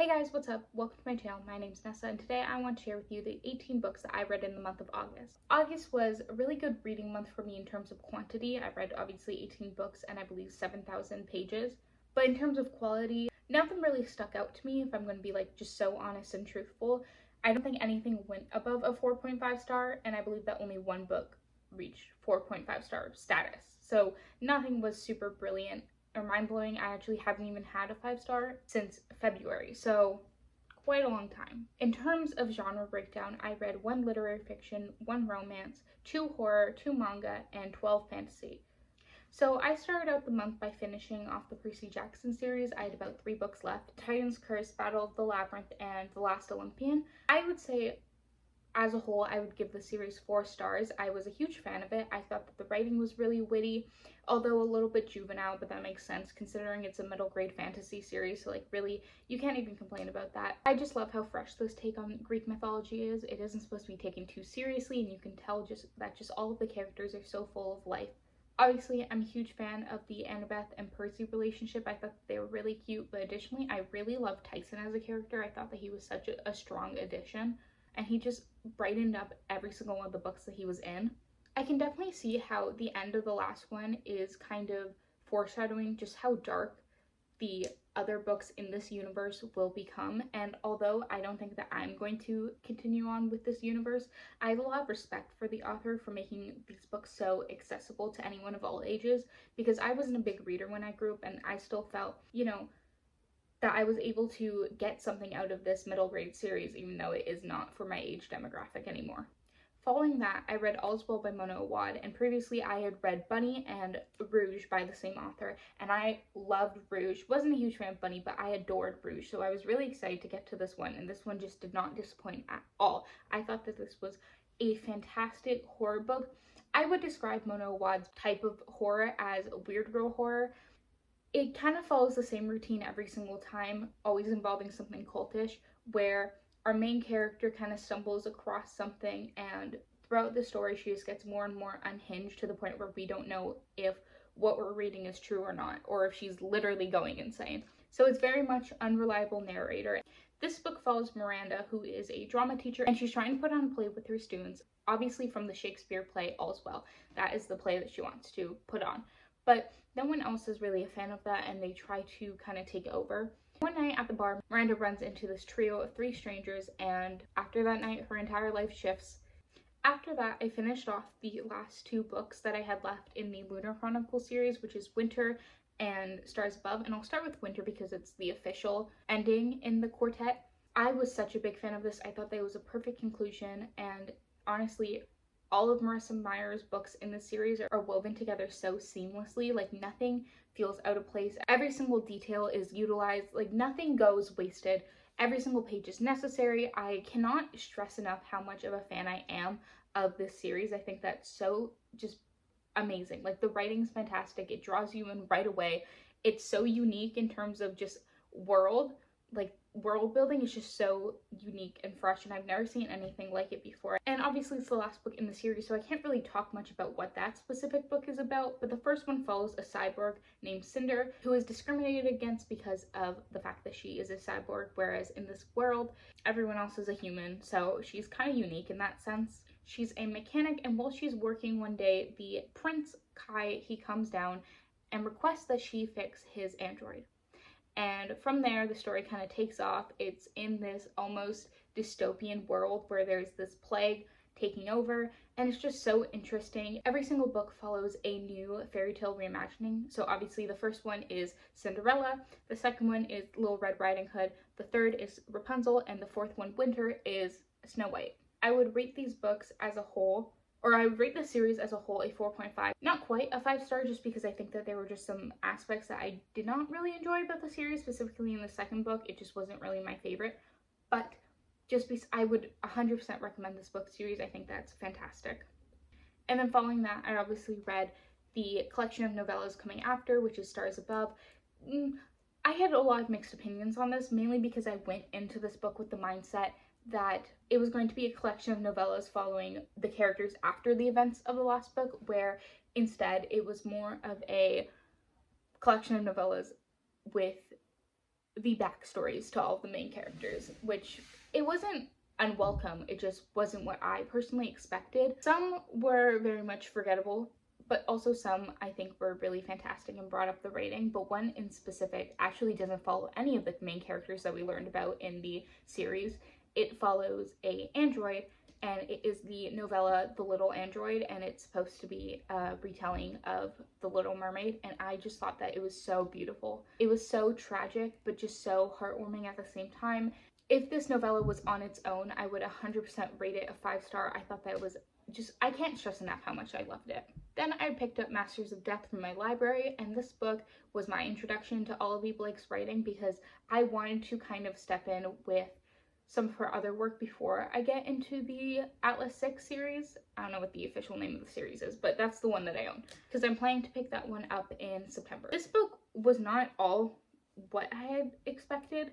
Hey guys, what's up? Welcome to my channel. My name's Nessa, and today I want to share with you the 18 books that I read in the month of August. August was a really good reading month for me in terms of quantity. I read obviously 18 books and I believe 7,000 pages. But in terms of quality, nothing really stuck out to me, if I'm going to be just so honest and truthful. I don't think anything went above a 4.5 star, and I believe that only one book reached 4.5 star status. So nothing was super brilliant or mind-blowing. I actually haven't even had a 5-star since February, so quite a long time. In terms of genre breakdown, I read 1 literary fiction, 1 romance, 2 horror, 2 manga, and 12 fantasy. So I started out the month by finishing off the Percy Jackson series. I had about 3 books left: Titan's Curse, Battle of the Labyrinth, and The Last Olympian. I would say as a whole, I would give the series 4 stars. I was a huge fan of it. I thought that the writing was really witty, although a little bit juvenile, but that makes sense considering it's a middle grade fantasy series, so really, you can't even complain about that. I just love how fresh this take on Greek mythology is. It isn't supposed to be taken too seriously, and you can tell that all of the characters are so full of life. Obviously, I'm a huge fan of the Annabeth and Percy relationship. I thought that they were really cute, but additionally, I really love Tyson as a character. I thought that he was such a strong addition, and he just brightened up every single one of the books that he was in. I can definitely see how the end of the last one is kind of foreshadowing just how dark the other books in this universe will become, and although I don't think that I'm going to continue on with this universe, I have a lot of respect for the author for making these books so accessible to anyone of all ages, because I wasn't a big reader when I grew up, and I still felt, that I was able to get something out of this middle grade series, even though it is not for my age demographic anymore. Following that, I read All's Well by Mona Awad, and previously I had read Bunny and Rouge by the same author, and I loved Rouge. Wasn't a huge fan of Bunny, but I adored Rouge, so I was really excited to get to this one, and this one just did not disappoint at all. I thought that this was a fantastic horror book. I would describe Mona Awad's type of horror as weird girl horror. It kind of follows the same routine every single time, always involving something cultish, where our main character kind of stumbles across something, and throughout the story she just gets more and more unhinged to the point where we don't know if what we're reading is true or not, or if she's literally going insane. So it's very much unreliable narrator. This book follows Miranda, who is a drama teacher, and she's trying to put on a play with her students, obviously from the Shakespeare play All's Well. That is the play that she wants to put on. But no one else is really a fan of that, and they try to kind of take over. One night at the bar, Miranda runs into this trio of 3 strangers, and after that night, her entire life shifts. After that, I finished off the last 2 books that I had left in the Lunar Chronicles series, which is Winter and Stars Above, and I'll start with Winter because it's the official ending in the quartet. I was such a big fan of this. I thought that it was a perfect conclusion, and honestly, all of Marissa Meyer's books in this series are woven together so seamlessly. Nothing feels out of place. Every single detail is utilized. Nothing goes wasted. Every single page is necessary. I cannot stress enough how much of a fan I am of this series. I think that's so just amazing. The writing's fantastic. It draws you in right away. It's so unique in terms of just world building is just so unique and fresh, and I've never seen anything like it before. And obviously it's the last book in the series, so I can't really talk much about what that specific book is about, but the first one follows a cyborg named Cinder who is discriminated against because of the fact that she is a cyborg, whereas in this world everyone else is a human, so she's kind of unique in that sense. She's a mechanic, and while she's working one day, the Prince Kai, he comes down and requests that she fix his android. And from there, the story kind of takes off. It's in this almost dystopian world where there's this plague taking over, and it's just so interesting. Every single book follows a new fairy tale reimagining. So obviously the first one is Cinderella, the second one is Little Red Riding Hood, the third is Rapunzel, and the fourth one, Winter, is Snow White. I would rate these books as a whole, or I would rate the series as a whole, a 4.5. Not quite a 5-star, just because I think that there were just some aspects that I did not really enjoy about the series, specifically in the second book. It just wasn't really my favorite. But just because I would 100% recommend this book series, I think that's fantastic. And then following that, I obviously read the collection of novellas coming after, which is Stars Above. I had a lot of mixed opinions on this, mainly because I went into this book with the mindset that it was going to be a collection of novellas following the characters after the events of the last book, where instead it was more of a collection of novellas with the backstories to all of the main characters, which it wasn't unwelcome, it just wasn't what I personally expected. Some were very much forgettable, but also some I think were really fantastic and brought up the rating, but one in specific actually doesn't follow any of the main characters that we learned about in the series. It follows a android, and it is the novella The Little Android, and it's supposed to be a retelling of The Little Mermaid, and I just thought that it was so beautiful. It was so tragic, but just so heartwarming at the same time. If this novella was on its own, I would 100% rate it a 5-star. I thought that was just, I can't stress enough how much I loved it. Then I picked up Masters of Death from my library, and this book was my introduction to Olive Blake's writing because I wanted to kind of step in with some of her other work before I get into the Atlas 6 series. I don't know what the official name of the series is, but that's the one that I own because I'm planning to pick that one up in September. This book was not all what I had expected.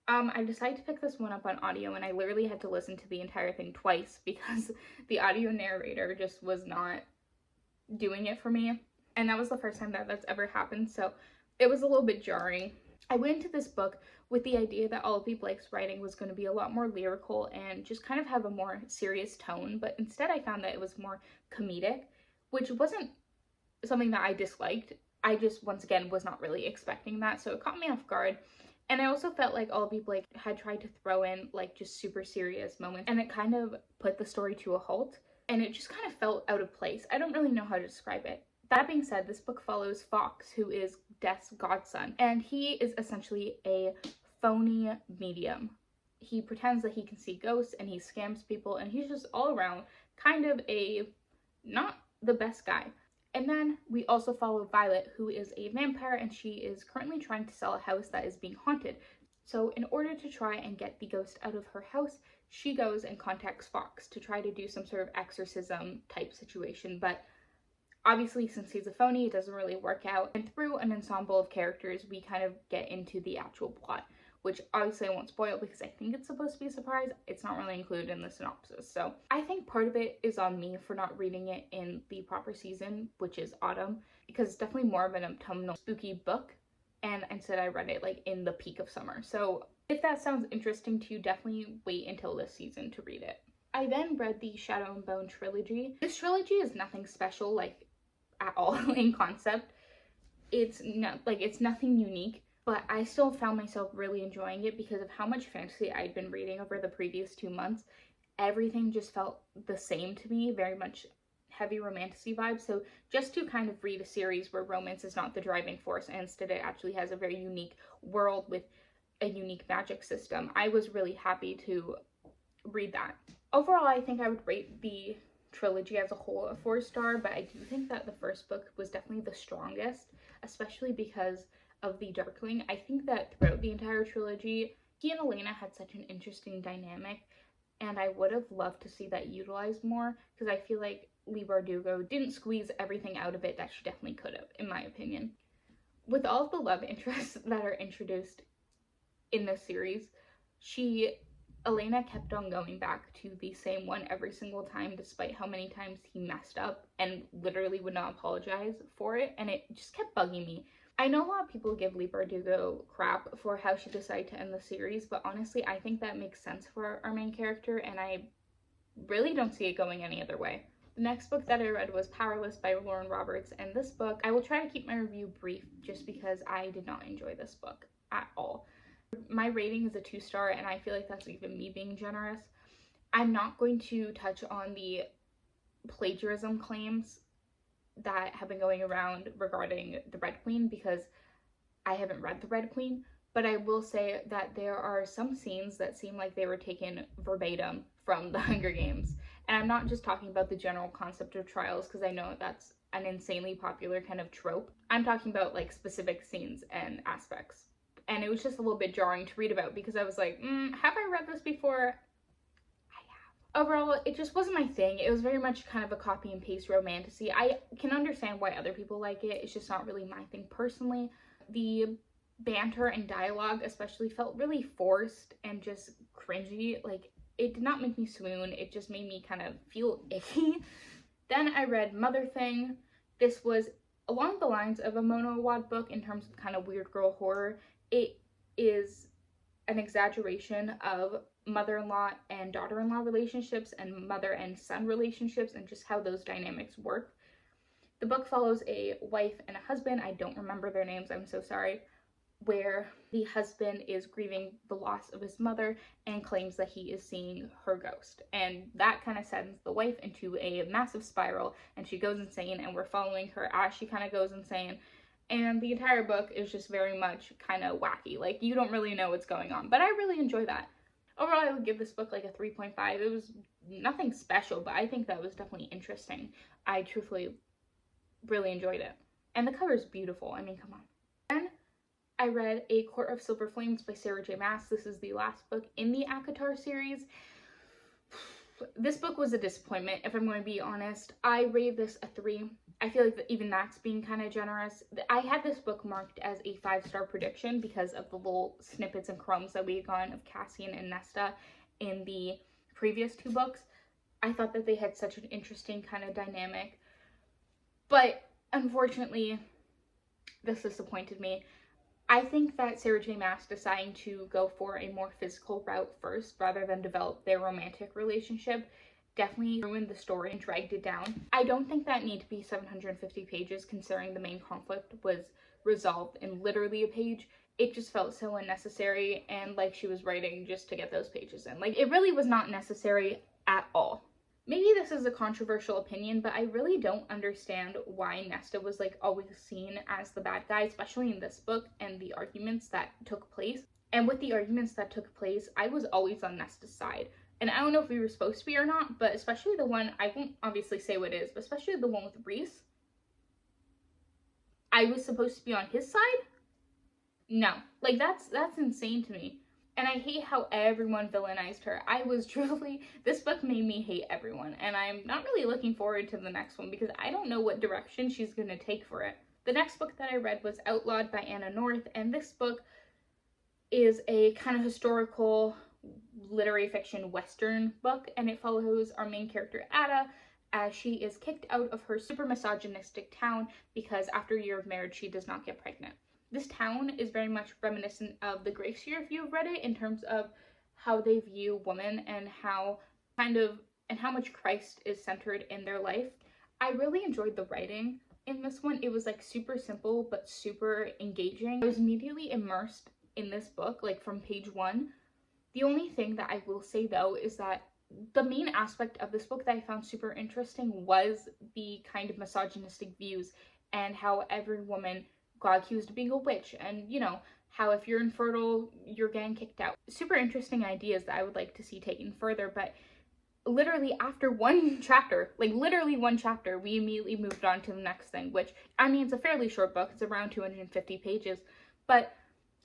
I decided to pick this one up on audio, and I literally had to listen to the entire thing twice because the audio narrator just was not doing it for me, and that was the first time that that's ever happened, so it was a little bit jarring. I went into this book with the idea that Olive Blake's writing was going to be a lot more lyrical and just kind of have a more serious tone, but instead I found that it was more comedic, which wasn't something that I disliked. I just, once again, was not really expecting that, so it caught me off guard. And I also felt like Olive Blake had tried to throw in like just super serious moments, and it kind of put the story to a halt, and it just kind of felt out of place. I don't really know how to describe it. That being said, this book follows Fox, who is Death's godson, and he is essentially a phony medium. He pretends that he can see ghosts, and he scams people, and he's just all around kind of a not the best guy. And then we also follow Violet, who is a vampire, and she is currently trying to sell a house that is being haunted. So in order to try and get the ghost out of her house, she goes and contacts Fox to try to do some sort of exorcism type situation, but obviously since he's a phony, it doesn't really work out. And through an ensemble of characters, we kind of get into the actual plot, which obviously I won't spoil because I think it's supposed to be a surprise. It's not really included in the synopsis. So I think part of it is on me for not reading it in the proper season, which is autumn, because it's definitely more of an autumnal spooky book. And instead I read it like in the peak of summer. So if that sounds interesting to you, definitely wait until this season to read it. I then read the Shadow and Bone trilogy. This trilogy is nothing special, like at all in concept. It's not like, it's nothing unique, but I still found myself really enjoying it because of how much fantasy I'd been reading over the previous 2 months. Everything just felt the same to me, very much heavy romantasy vibes. So just to kind of read a series where romance is not the driving force and instead it actually has a very unique world with a unique magic system, I was really happy to read that. Overall, I think I would rate the trilogy as a whole a 4-star, but I do think that the first book was definitely the strongest, especially because of the Darkling. I think that throughout the entire trilogy, he and Elena had such an interesting dynamic, and I would have loved to see that utilized more, because I feel like Leigh Bardugo didn't squeeze everything out of it that she definitely could have, in my opinion. With all of the love interests that are introduced in this series, Elena kept on going back to the same one every single time, despite how many times he messed up and literally would not apologize for it, and it just kept bugging me. I know a lot of people give Leigh Bardugo crap for how she decided to end the series, but honestly, I think that makes sense for our main character, and I really don't see it going any other way. The next book that I read was Powerless by Lauren Roberts, and this book, I will try to keep my review brief just because I did not enjoy this book at all. My rating is a 2-star, and I feel like that's even me being generous. I'm not going to touch on the plagiarism claims that have been going around regarding the Red Queen because I haven't read the Red Queen, but I will say that there are some scenes that seem like they were taken verbatim from the Hunger Games. And I'm not just talking about the general concept of trials because I know that's an insanely popular kind of trope. I'm talking about like specific scenes and aspects. And it was just a little bit jarring to read about because I was like, have I read this before? I have. Overall, it just wasn't my thing. It was very much kind of a copy and paste romantasy. I can understand why other people like it. It's just not really my thing personally. The banter and dialogue especially felt really forced and just cringy. Like, it did not make me swoon. It just made me kind of feel icky. Then I read Mother Thing. This was along the lines of a Mona Awad book in terms of kind of weird girl horror. It is an exaggeration of mother-in-law and daughter-in-law relationships and mother and son relationships and just how those dynamics work. The book follows a wife and a husband, I don't remember their names, I'm so sorry, where the husband is grieving the loss of his mother and claims that he is seeing her ghost. And that kind of sends the wife into a massive spiral, and she goes insane, and we're following her as she kind of goes insane. And the entire book is just very much kind of wacky. Like, you don't really know what's going on, but I really enjoy that. Overall, I would give this book like a 3.5. It was nothing special, but I think that was definitely interesting. I truthfully really enjoyed it. And the cover is beautiful. I mean, come on. Then I read A Court of Silver Flames by Sarah J. Maas. This is the last book in the ACOTAR series. This book was a disappointment, if I'm going to be honest. I rated this a 3. I feel like even that's being kind of generous. I had this book marked as a 5-star prediction because of the little snippets and crumbs that we had gotten of Cassian and Nesta in the previous 2 books. I thought that they had such an interesting kind of dynamic. But unfortunately, this disappointed me. I think that Sarah J. Maas deciding to go for a more physical route first rather than develop their romantic relationship definitely ruined the story and dragged it down. I don't think that need to be 750 pages considering the main conflict was resolved in literally a page. It just felt so unnecessary and like she was writing just to get those pages in. Like, it really was not necessary at all. Maybe this is a controversial opinion, but I really don't understand why Nesta was like always seen as the bad guy, especially in this book and the arguments that took place. And with the arguments that took place, I was always on Nesta's side. And I don't know if we were supposed to be or not, but especially the one, I won't obviously say what it is, but especially the one with Reese. I was supposed to be on his side? No. Like, that's insane to me. And I hate how everyone villainized her. I was truly, this book made me hate everyone. And I'm not really looking forward to the next one because I don't know what direction she's going to take for it. The next book that I read was Outlawed by Anna North. And this book is a kind of historical literary fiction western book. And it follows our main character, Ada, as she is kicked out of her super misogynistic town because after a year of marriage, she does not get pregnant. This town is very much reminiscent of the Grace Year, if you've read it, in terms of how they view women and how much Christ is centered in their life. I really enjoyed the writing in this one. It was like super simple but super engaging. I was immediately immersed in this book, like from page 1. The only thing that I will say though is that the main aspect of this book that I found super interesting was the kind of misogynistic views and how every woman got accused of being a witch, and you know, how if you're infertile, you're getting kicked out. Super interesting ideas that I would like to see taken further, but literally after one chapter, like literally one chapter, we immediately moved on to the next thing, which, I mean, it's a fairly short book, it's around 250 pages, but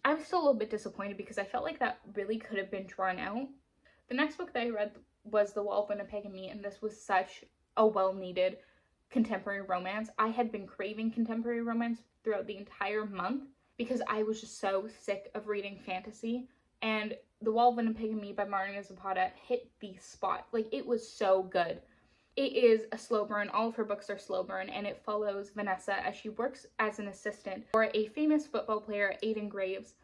I was still a little bit disappointed because I felt like that really could have been drawn out. The next book that I read was The Wall of Winnipeg and Me, and this was such a well-needed contemporary romance. I had been craving contemporary romance throughout the entire month because I was just so sick of reading fantasy, and The Wall of Winnipeg and Me by Marina Zapata hit the spot. Like, it was so good. It is a slow burn. All of her books are slow burn, and it follows Vanessa as she works as an assistant for a famous football player, Aiden Graves,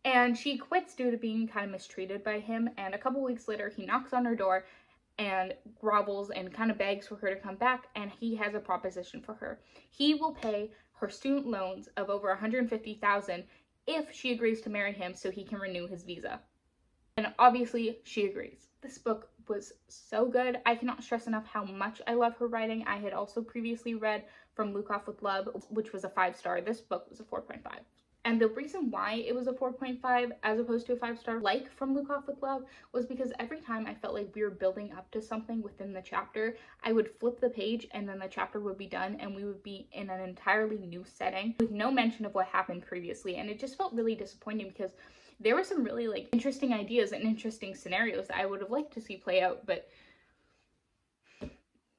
and she quits due to being kind of mistreated by him, and a couple weeks later he knocks on her door and grovels and kind of begs for her to come back, and he has a proposition for her. He will pay her student loans of over $150,000 if she agrees to marry him so he can renew his visa. And obviously she agrees. This book was so good. I cannot stress enough how much I love her writing. I had also previously read From Luke Off with Love, which was a 5-star. This book was a 4.5. And the reason why it was a 4.5 as opposed to a 5-star, like From Luke Off with Love, was because every time I felt like we were building up to something within the chapter, I would flip the page and then the chapter would be done and we would be in an entirely new setting with no mention of what happened previously. And it just felt really disappointing because there were some really like interesting ideas and interesting scenarios that I would have liked to see play out, but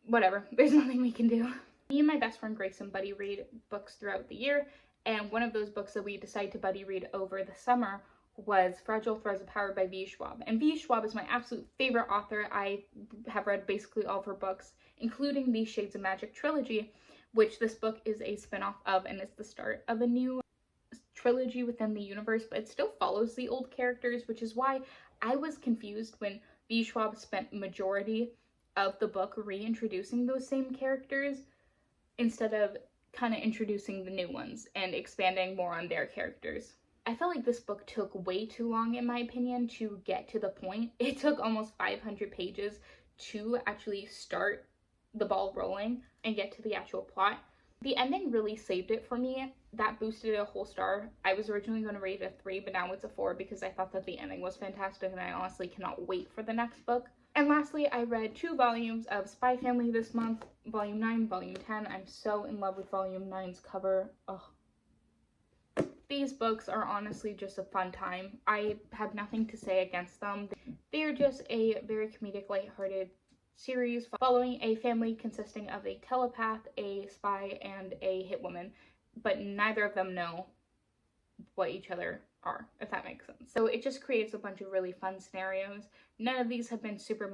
whatever, there's nothing we can do. Me and my best friend Grayson buddy read books throughout the year. And one of those books that we decided to buddy read over the summer was Fragile Threads of Power by V. Schwab. And V. Schwab is my absolute favorite author. I have read basically all of her books, including the Shades of Magic trilogy, which this book is a spin-off of, and it's the start of a new trilogy within the universe, but it still follows the old characters, which is why I was confused when V. Schwab spent majority of the book reintroducing those same characters instead of kind of introducing the new ones and expanding more on their characters. I felt like this book took way too long, in my opinion, to get to the point. It took almost 500 pages to actually start the ball rolling and get to the actual plot. The ending really saved it for me. That boosted it a whole star. I was originally going to rate it a 3, but now it's a 4 because I thought that the ending was fantastic and I honestly cannot wait for the next book. And lastly, I read 2 volumes of Spy Family this month, Volume 9, Volume 10. I'm so in love with Volume 9's cover. Ugh. These books are honestly just a fun time. I have nothing to say against them. They are just a very comedic, lighthearted series following a family consisting of a telepath, a spy, and a hitwoman, but neither of them know what each other are, if that makes sense. So it just creates a bunch of really fun scenarios. None of these have been super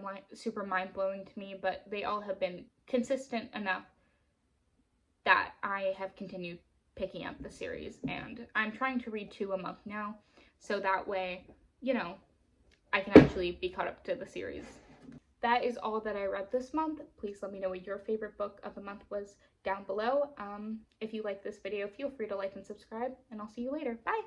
mind-blowing to me, but they all have been consistent enough that I have continued picking up the series, and I'm trying to read 2 a month now, so that way, you know, I can actually be caught up to the series. That is all that I read this month. Please let me know what your favorite book of the month was down below. If you like this video, feel free to like and subscribe, and I'll see you later. Bye!